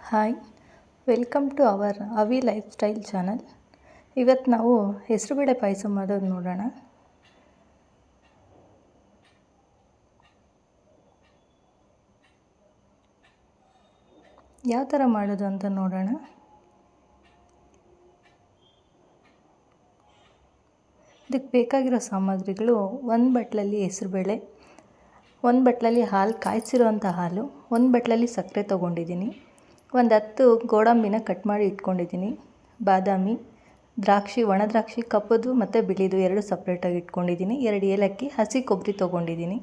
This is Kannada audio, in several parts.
ಹಾಯ್, ವೆಲ್ಕಮ್ ಟು ಅವರ್ ಅವಿ ಲೈಫ್ ಸ್ಟೈಲ್ ಚಾನಲ್. ಇವತ್ತು ನಾವು ಹೆಸರುಬೇಳೆ ಪಾಯಸ ಮಾಡೋದು ನೋಡೋಣ. ಯಾವ ಥರ ಮಾಡೋದು ಅಂತ ನೋಡೋಣ. ಇದಕ್ಕೆ ಬೇಕಾಗಿರೋ ಸಾಮಗ್ರಿಗಳು: ಒಂದು ಬಟ್ಲಲ್ಲಿ ಹೆಸರುಬೇಳೆ, ಒಂದು ಬಟ್ಲಲ್ಲಿ ಹಾಲು, ಕಾಯಿಸಿರೋಂಥ ಹಾಲು, ಒಂದು ಬಟ್ಲಲ್ಲಿ ಸಕ್ಕರೆ ತೊಗೊಂಡಿದ್ದೀನಿ, ಒಂದು 10 ಗೋಡಂಬಿನ ಕಟ್ ಮಾಡಿ ಇಟ್ಕೊಂಡಿದ್ದೀನಿ, ಬಾದಾಮಿ, ದ್ರಾಕ್ಷಿ, ಒಣ ದ್ರಾಕ್ಷಿ ಕಪ್ಪದು ಮತ್ತು ಬಿಳಿದು 2 ಸಪ್ರೇಟಾಗಿ ಇಟ್ಕೊಂಡಿದ್ದೀನಿ, 2 ಏಲಕ್ಕಿ, ಹಸಿ ಕೊಬ್ಬರಿ ತೊಗೊಂಡಿದ್ದೀನಿ.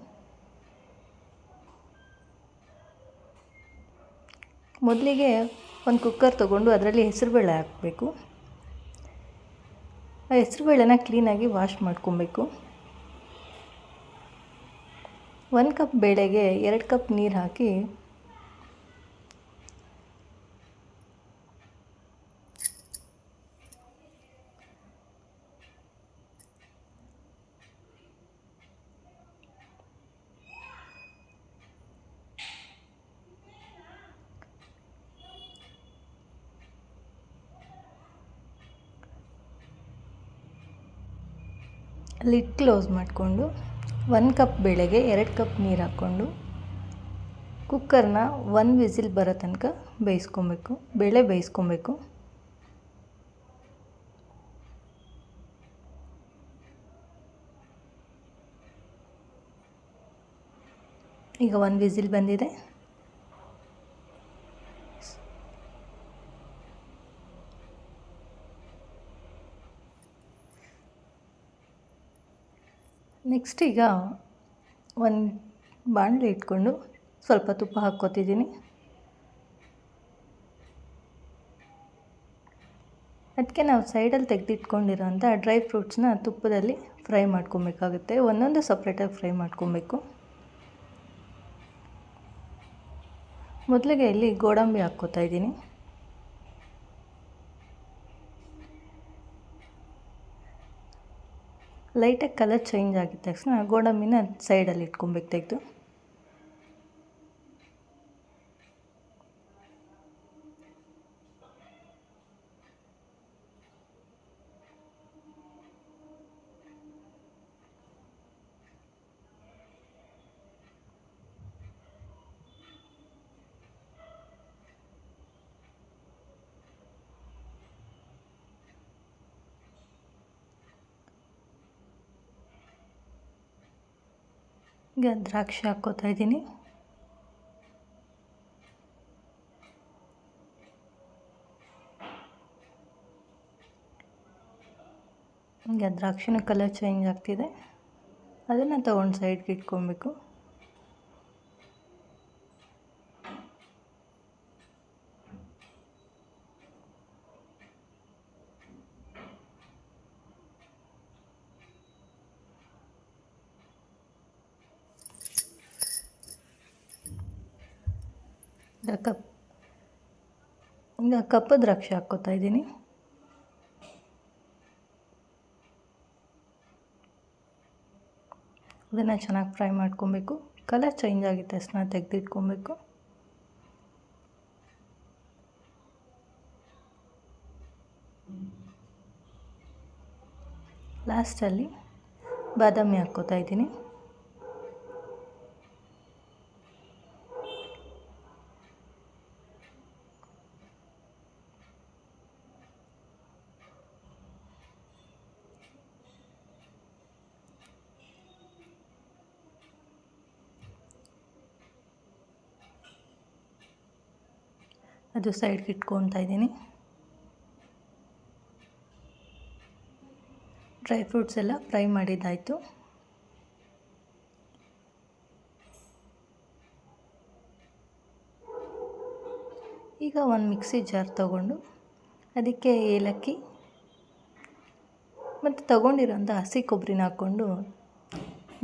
ಮೊದಲಿಗೆ ಒಂದು ಕುಕ್ಕರ್ ತೊಗೊಂಡು ಅದರಲ್ಲಿ ಹೆಸರುಬೇಳೆ ಹಾಕಬೇಕು. ಆ ಹೆಸರುಬೇಳೆನ ಕ್ಲೀನಾಗಿ ವಾಶ್ ಮಾಡ್ಕೊಬೇಕು. 1 ಕಪ್ ಬೇಳೆಗೆ 2 ಕಪ್ ನೀರು ಹಾಕಿ ಲಿಡ್ ಕ್ಲೋಸ್ ಮಾಡಿಕೊಂಡು 1 ಕಪ್ ಬೇಳೆಗೆ 2 ಕಪ್ ನೀರು ಹಾಕ್ಕೊಂಡು ಕುಕ್ಕರ್ನ 1 ವಿಸಿಲ್ ಬರೋ ತನಕ ಬೇಯಿಸ್ಕೊಬೇಕು. ಬೇಳೆ ಬೇಯಿಸ್ಕೊಬೇಕು. ಈಗ 1 ವಿಸಿಲ್ ಬಂದಿದೆ. ನೆಕ್ಸ್ಟ್ ಈಗ ಒಂದು ಬಾಣಲೆ ಇಟ್ಕೊಂಡು ಸ್ವಲ್ಪ ತುಪ್ಪ ಹಾಕ್ಕೊತಿದ್ದೀನಿ. ಅದಕ್ಕೆ ನಾವು ಸೈಡಲ್ಲಿ ತೆಗೆದಿಟ್ಕೊಂಡಿರೋಂಥ ಡ್ರೈ ಫ್ರೂಟ್ಸ್ನ ತುಪ್ಪದಲ್ಲಿ ಫ್ರೈ ಮಾಡ್ಕೊಬೇಕಾಗುತ್ತೆ. ಒಂದೊಂದು ಸಪ್ರೇಟಾಗಿ ಫ್ರೈ ಮಾಡ್ಕೊಬೇಕು. ಮೊದಲಿಗೆ ಇಲ್ಲಿ ಗೋಡಂಬಿ ಹಾಕ್ಕೋತಾ ಇದ್ದೀನಿ. ಲೈಟಾಗಿ ಕಲರ್ ಚೇಂಜ್ ಆಗಿದ ತಕ್ಷಣ ಗೋಡಂಬಿನ ಸೈಡಲ್ಲಿ ಇಟ್ಕೊಬೇಕು ತೆಗೆದು. ಈಗ ದ್ರಾಕ್ಷಿ ಹಾಕ್ಕೋತಾ ಇದ್ದೀನಿ. ಈಗ ದ್ರಾಕ್ಷಿನ ಕಲರ್ ಚೇಂಜ್ ಆಗ್ತಿದೆ. ಅದನ್ನು ತೊಗೊಂಡು ಸೈಡ್ಗೆ ಇಟ್ಕೊಬೇಕು. ಈಗ ಕಪ್ಪು ದ್ರಾಕ್ಷಿ ಹಾಕ್ಕೋತಾ ಇದ್ದೀನಿ. ಅದನ್ನು ಚೆನ್ನಾಗಿ ಫ್ರೈ ಮಾಡ್ಕೊಬೇಕು. ಕಲರ್ ಚೇಂಜ್ ಆಗಿದ ತಕ್ಷಣ ತೆಗೆದಿಟ್ಕೊಬೇಕು. ಲಾಸ್ಟಲ್ಲಿ ಬಾದಾಮಿ ಹಾಕ್ಕೋತಾ ಇದ್ದೀನಿ. ಅದು ಸೈಡ್ಗೆ ಇಟ್ಕೊತಾ ಇದ್ದೀನಿ. ಡ್ರೈ ಫ್ರೂಟ್ಸ್ ಎಲ್ಲ ಫ್ರೈ ಮಾಡಿದ್ದಾಯಿತು. ಈಗ ಒಂದು ಮಿಕ್ಸಿ ಜಾರ್ ತೊಗೊಂಡು ಅದಕ್ಕೆ ಏಲಕ್ಕಿ ಮತ್ತು ತೊಗೊಂಡಿರೋಂಥ ಹಸಿ ಕೊಬ್ಬರಿನ ಹಾಕ್ಕೊಂಡು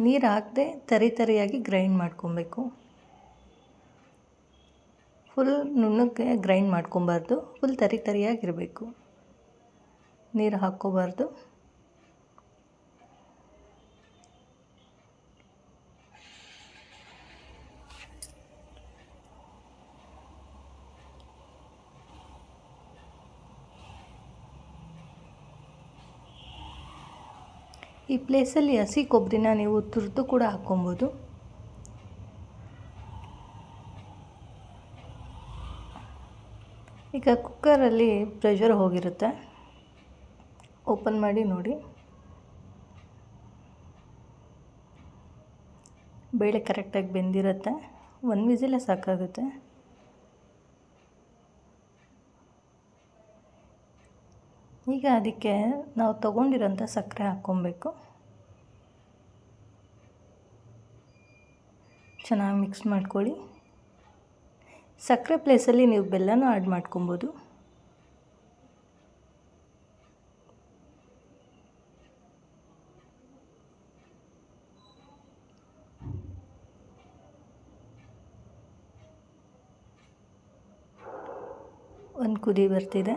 ನೀರು ಹಾಕದೆ ತರಿಯಾಗಿ ಗ್ರೈಂಡ್ ಮಾಡ್ಕೊಬೇಕು. ಫುಲ್ ನುಣ್ಣಗೆ ಗ್ರೈಂಡ್ ಮಾಡ್ಕೊಬಾರ್ದು, ಫುಲ್ ತರಿಯಾಗಿರಬೇಕು. ನೀರು ಹಾಕ್ಕೋಬಾರ್ದು. ಈ ಪ್ಲೇಸಲ್ಲಿ ಹಸಿ ಕೊಬ್ಬರಿನ ನೀವು ತುರಿದು ಕೂಡ ಹಾಕ್ಕೊಬೋದು. ಈಗ ಕುಕ್ಕರಲ್ಲಿ ಪ್ರೆಷರ್ ಹೋಗಿರುತ್ತೆ, ಓಪನ್ ಮಾಡಿ ನೋಡಿ. ಬೇಳೆ ಕರೆಕ್ಟಾಗಿ ಬೆಂದಿರುತ್ತೆ, ಒಂದು ವಿಸಿಲೇ ಸಾಕಾಗುತ್ತೆ. ಈಗ ಅದಕ್ಕೆ ನಾವು ತೊಗೊಂಡಿರೋಂಥ ಸಕ್ಕರೆ ಹಾಕ್ಕೊಬೇಕು. ಚೆನ್ನಾಗಿ ಮಿಕ್ಸ್ ಮಾಡ್ಕೊಳ್ಳಿ. ಸಕ್ಕರೆ ಪ್ಲೇಸಲ್ಲಿ ನೀವು ಬೆಲ್ಲನೂ ಆ್ಯಡ್ ಮಾಡ್ಕೊಬೋದು. ಒಂದು ಕುದಿ ಬರ್ತಿದೆ.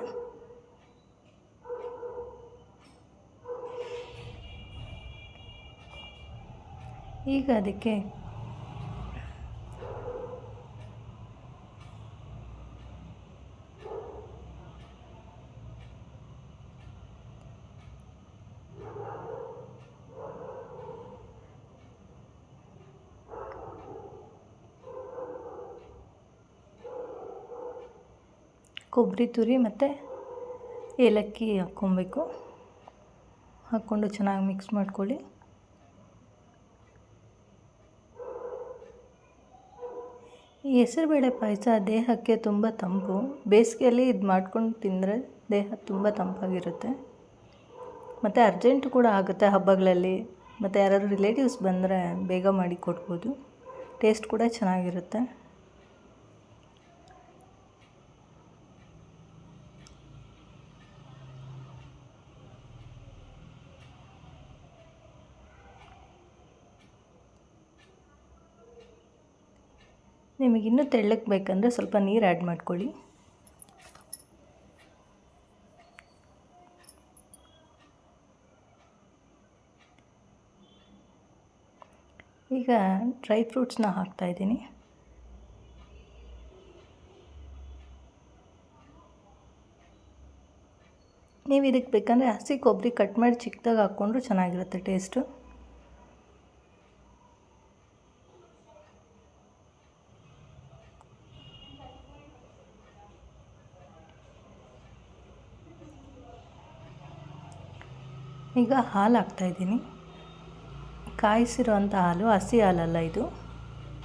ಈಗ ಅದಕ್ಕೆ ಕೊಬ್ಬರಿ ತುರಿ ಮತ್ತು ಏಲಕ್ಕಿ ಹಾಕ್ಕೊಬೇಕು. ಹಾಕ್ಕೊಂಡು ಚೆನ್ನಾಗಿ ಮಿಕ್ಸ್ ಮಾಡ್ಕೊಳ್ಳಿ. ಈ ಹೆಸರುಬೇಳೆ ಪಾಯಸ ದೇಹಕ್ಕೆ ತುಂಬ ತಂಪು. ಬೇಸಿಗೆಯಲ್ಲಿ ಇದು ಮಾಡ್ಕೊಂಡು ತಿಂದರೆ ದೇಹ ತುಂಬ ತಂಪಾಗಿರುತ್ತೆ. ಮತ್ತು ಅರ್ಜೆಂಟು ಕೂಡ ಆಗುತ್ತೆ ಹಬ್ಬಗಳಲ್ಲಿ. ಮತ್ತು ಯಾರಾದರೂ ರಿಲೇಟಿವ್ಸ್ ಬಂದರೆ ಬೇಗ ಮಾಡಿ ಕೊಡ್ಬೋದು. ಟೇಸ್ಟ್ ಕೂಡ ಚೆನ್ನಾಗಿರುತ್ತೆ. ನಿಮಗಿನ್ನೂ ತೆಳ್ಳಗೆ ಬೇಕಂದರೆ ಸ್ವಲ್ಪ ನೀರು ಆ್ಯಡ್ ಮಾಡ್ಕೊಳ್ಳಿ. ಈಗ ಡ್ರೈ ಫ್ರೂಟ್ಸ್ನ ಹಾಕ್ತಾಯಿದ್ದೀನಿ. ನೀವು ಇದಕ್ಕೆ ಬೇಕಂದರೆ ಹಸಿ ಕೊಬ್ಬರಿ ಕಟ್ ಮಾಡಿ ಚಿಕ್ಕದಾಗಿ ಹಾಕ್ಕೊಂಡ್ರೂ ಚೆನ್ನಾಗಿರುತ್ತೆ ಟೇಸ್ಟು. ಈಗ ಹಾಲು ಹಾಕ್ತಾಯಿದ್ದೀನಿ. ಕಾಯಿಸಿರೋಂಥ ಹಾಲು, ಹಸಿ ಹಾಲಲ್ಲ ಇದು,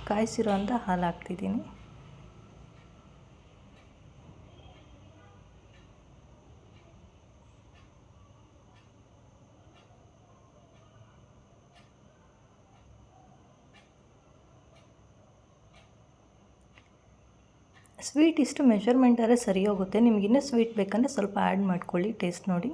ಕಾಯಿಸಿರೋಂಥ ಹಾಲು ಹಾಕ್ತಿದ್ದೀನಿ. ಸ್ವೀಟ್ ಇಷ್ಟು ಮೆಷರ್ಮೆಂಟಾದ್ರೆ ಸರಿ ಹೋಗುತ್ತೆ. ನಿಮಗಿನ್ನೂ ಸ್ವೀಟ್ ಬೇಕಂದರೆ ಸ್ವಲ್ಪ ಆ್ಯಡ್ ಮಾಡ್ಕೊಳ್ಳಿ, ಟೇಸ್ಟ್ ನೋಡಿ.